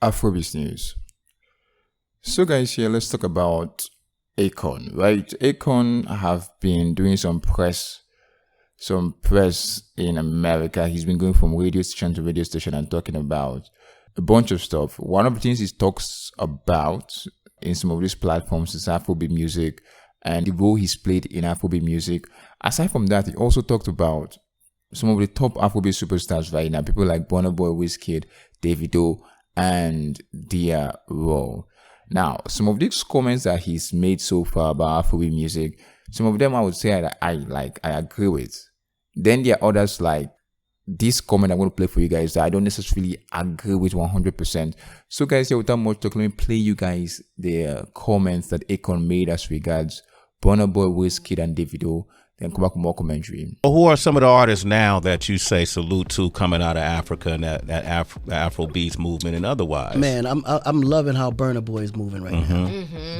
Afrobeat news. So guys, here let's talk about Akon, right? Akon have been doing some press in America. He's been going from radio station to radio station and talking about a bunch of stuff. One of the things he talks about in some of these platforms is Afrobeat music and the role he's played in Afrobeat music. Aside from that, he also talked about some of the top Afrobeat superstars right now, people like Burna, Wizkid, Davido, and their role. Now, some of these comments that he's made so far about Afrobeat music, some of them I would say I agree with. Then there are others like this comment I'm going to play for you guys that I don't necessarily agree with 100%. So guys, here without much talk, let me play you guys the comments that Akon made as regards Burna, Wizkid, and Davido. Then come back with more commentary. Who are some of the artists now that you say salute to coming out of Africa and that Afrobeats movement and otherwise? Man, I'm loving how Burna Boy is moving right now.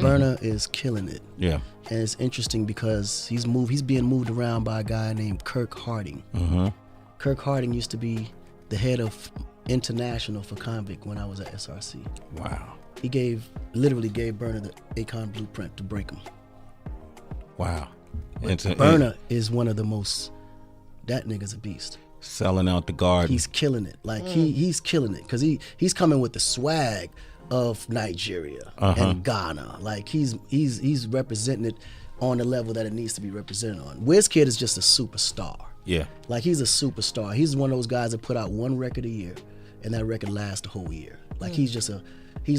Burna is killing it. Yeah. And it's interesting because he's being moved around by a guy named Kirk Harding. Kirk Harding used to be the head of international for Convict when I was at SRC. Wow. He literally gave Burna the Akon blueprint to break him. Wow. Burna is one of the most, that nigga's a beast. Selling out the garden. He's killing it. Like he's killing it because he's coming with the swag of Nigeria and Ghana. Like he's representing it on the level that it needs to be represented on. Wizkid is just a superstar. Yeah. Like he's a superstar. He's one of those guys that put out one record a year and that record lasts the whole year. Like he's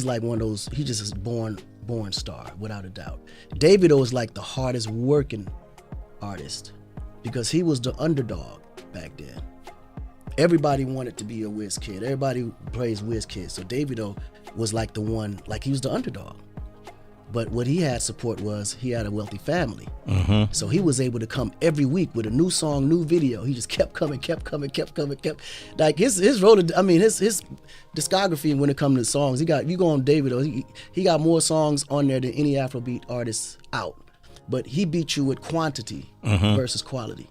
like one of those, he's just a born star without a doubt. Davido is like the hardest working artist because he was the underdog back then. Everybody wanted to be a Wizkid. Everybody praised Wizkid. So Davido was like the one, like he was the underdog. But what he had support was he had a wealthy family. So he was able to come every week with a new song, new video. He just kept coming. Like his role, I mean, his discography when it comes to songs, you go on Davido, he got more songs on there than any Afrobeat artist out. But he beat you with quantity versus quality.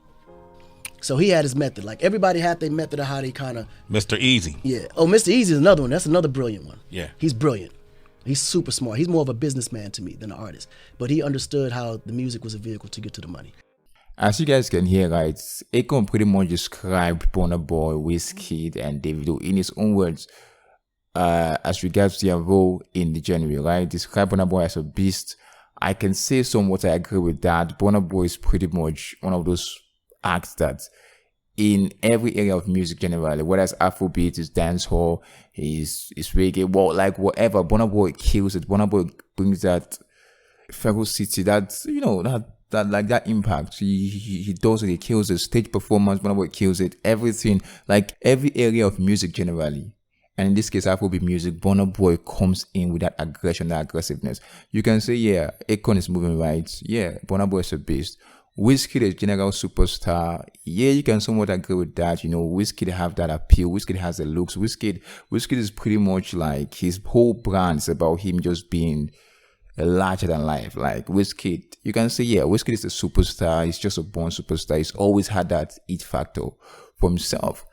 So he had his method. Like everybody had their method of how they kind of... Mr. Easy. Yeah. Oh, Mr. Easy is another one. That's another brilliant one. Yeah. He's brilliant. He's super smart. He's more of a businessman to me than an artist. But he understood how the music was a vehicle to get to the money. As you guys can hear, right, Akon pretty much described Burna, Wizkid, and Davido in his own words as regards their role in the genre, right? Describe Burna as a beast. I can say somewhat I agree with that. Burna is pretty much one of those acts that in every area of music generally, whether it's Afrobeat, it's dancehall, it's reggae, well, like whatever, Burna kills it. Burna brings that ferocity, that, you know, that impact. He does it, he kills it. Stage performance, Burna kills it. Everything, like every area of music generally. And in this case, Afrobeat music, Burna comes in with that aggression, that aggressiveness. You can say, yeah, Akon is moving right. Yeah, Burna is a beast. Wizkid is general superstar. Yeah, you can somewhat agree with that. You know, Wizkid have that appeal. Wizkid has the looks. Wizkid is pretty much like his whole brand is about him just being larger than life. Like Wizkid, you can say, yeah, Wizkid is a superstar. He's just a born superstar. He's always had that it factor for himself.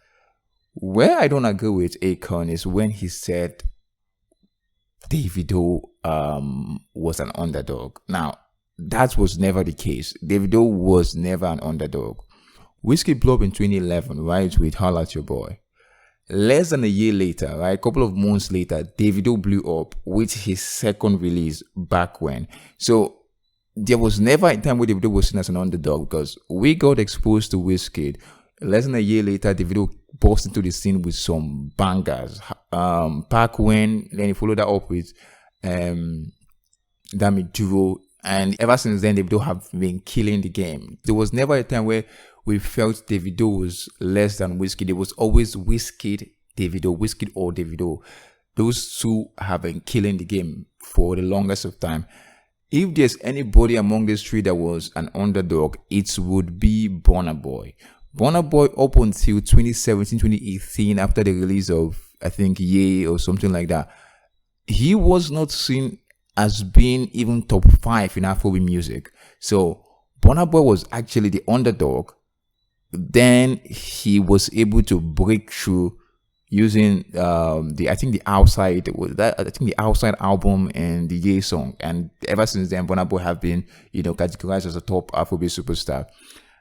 Where I don't agree with Akon is when he said Davido was an underdog. Now, that was never the case. Davido was never an underdog. Wizkid blew up in 2011, right, with Holla at Your Boy. Less than a year later, right, a couple of months later, Davido blew up with his second release back when. So there was never a time where Davido was seen as an underdog because we got exposed to Wizkid. Less than a year later, Davido burst into the scene with some bangers. Back when, then he followed that up with Davido. And ever since then, Davido have been killing the game. There was never a time where we felt Davido was less than Wizkid. It was always Wizkid, Davido, Wizkid or Davido. Those two have been killing the game for the longest of time. If there's anybody among these three that was an underdog, it would be Burna Boy. Burna Boy up until 2017, 2018, after the release of, I think, Ye or something like that, he was not seen as being even top 5 in Afrobeat music. So Burna Boy was actually the underdog. Then he was able to break through, using I think the outside album and the Ye song, and ever since then Burna Boy have been categorized as a top Afrobeat superstar.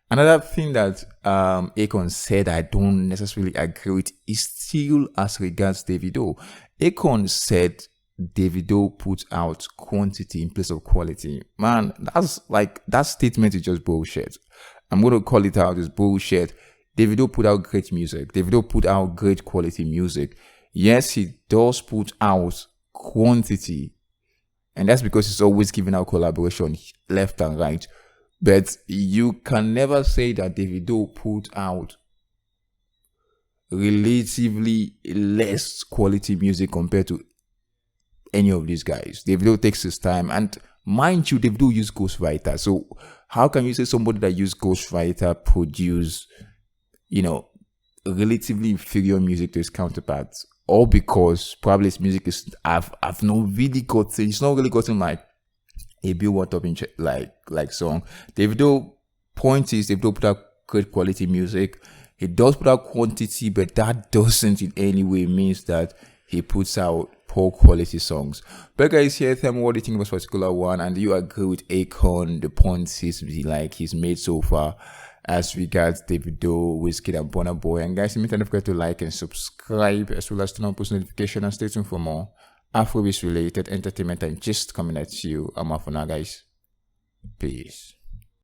Another thing that Akon said I don't necessarily agree with is still as regards Davido. Akon said Davido put out quantity in place of quality. Man, that statement is just bullshit. I'm going to call it out as bullshit. Davido put out great music. Davido put out great quality music. Yes, he does put out quantity, and that's because he's always giving out collaboration left and right. But you can never say that Davido put out relatively less quality music compared to any of these guys. Davido takes his time, and mind you, Davido used ghostwriter. So how can you say somebody that used ghostwriter produce, relatively inferior music to his counterparts? All because probably his music is it's not really gotten like a build up in like song. Davido put out great quality music. He does put out quantity, but that doesn't in any way means that he puts out poor quality songs. But guys, here, tell me what do you think about this particular one, and do you agree with Akon, the points he's made so far as regards Davido, Wizkid, and Burna Boy? And guys, don't forget to like and subscribe, as well as turn on post notification, and stay tuned for more Afrobeat related entertainment and just coming at you. I'm off for now, guys. Peace.